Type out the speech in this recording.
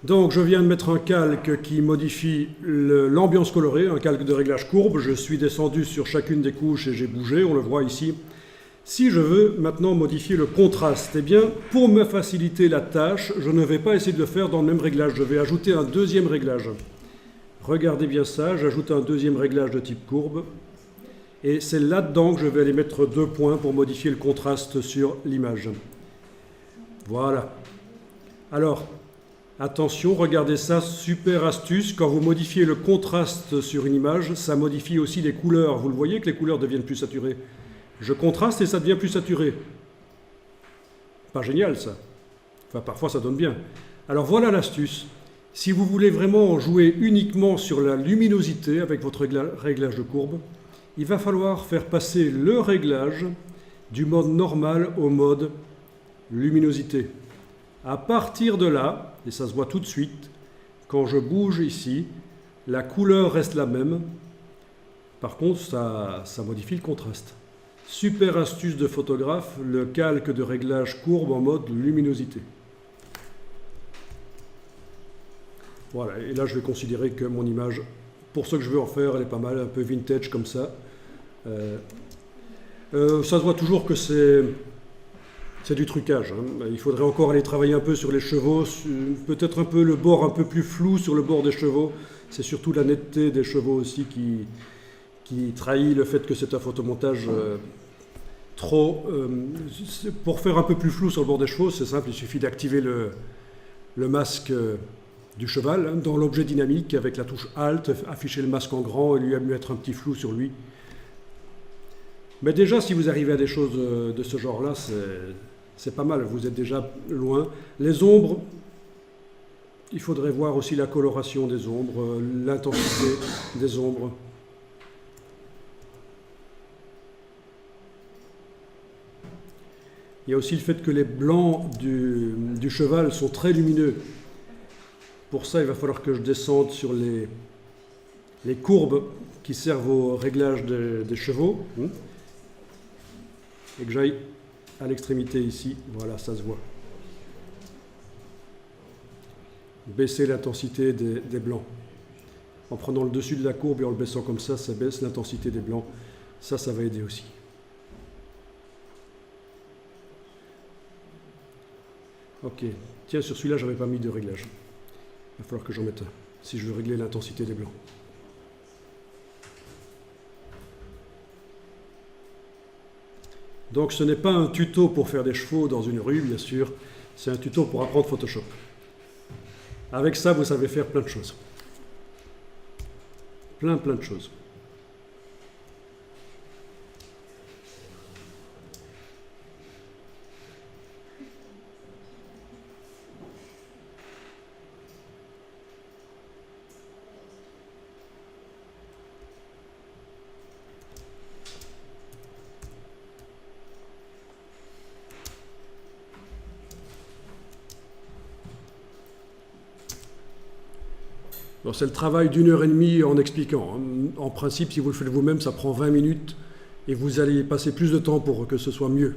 Donc je viens de mettre un calque qui modifie l'ambiance colorée, un calque de réglage courbe. Je suis descendu sur chacune des couches et j'ai bougé, on le voit ici. Si je veux maintenant modifier le contraste, eh bien, pour me faciliter la tâche, je ne vais pas essayer de le faire dans le même réglage. Je vais ajouter un deuxième réglage. Regardez bien ça, j'ajoute un deuxième réglage de type courbe. Et c'est là-dedans que je vais aller mettre 2 points pour modifier le contraste sur l'image. Voilà. Alors, attention, regardez ça, super astuce. Quand vous modifiez le contraste sur une image, ça modifie aussi les couleurs. Vous le voyez que les couleurs deviennent plus saturées. Je contraste et ça devient plus saturé. Pas génial ça. Enfin, parfois ça donne bien. Alors voilà l'astuce. Si vous voulez vraiment jouer uniquement sur la luminosité avec votre réglage de courbe, il va falloir faire passer le réglage du mode normal au mode luminosité. À partir de là, et ça se voit tout de suite, quand je bouge ici, la couleur reste la même. Par contre, ça modifie le contraste. Super astuce de photographe, le calque de réglage courbe en mode luminosité. Voilà, et là je vais considérer que mon image, pour ce que je veux en faire, elle est pas mal, un peu vintage comme ça. Ça se voit toujours que c'est du trucage. Hein. Il faudrait encore aller travailler un peu sur les chevaux, peut-être un peu le bord un peu plus flou sur le bord des chevaux. C'est surtout la netteté des chevaux aussi qui trahit le fait que c'est un photomontage pour faire un peu plus flou sur le bord des chevaux, c'est simple, il suffit d'activer le masque du cheval hein, dans l'objet dynamique avec la touche Alt, afficher le masque en grand et lui mettre un petit flou sur lui. Mais déjà, si vous arrivez à des choses de ce genre-là, c'est pas mal, vous êtes déjà loin. Les ombres, il faudrait voir aussi la coloration des ombres, l'intensité des ombres. Il y a aussi le fait que les blancs du cheval sont très lumineux. Pour ça, il va falloir que je descende sur les courbes qui servent au réglage des chevaux. Et que j'aille à l'extrémité ici. Voilà, ça se voit. Baisser l'intensité des blancs. En prenant le dessus de la courbe et en le baissant comme ça baisse l'intensité des blancs. Ça va aider aussi. Ok, tiens, sur celui-là, je n'avais pas mis de réglage. Il va falloir que j'en mette un, si je veux régler l'intensité des blancs. Donc ce n'est pas un tuto pour faire des chevaux dans une rue, bien sûr, c'est un tuto pour apprendre Photoshop. Avec ça, vous savez faire plein de choses. Plein de choses. C'est le travail d'1h30 en expliquant. En principe, si vous le faites vous-même, ça prend 20 minutes et vous allez passer plus de temps pour que ce soit mieux.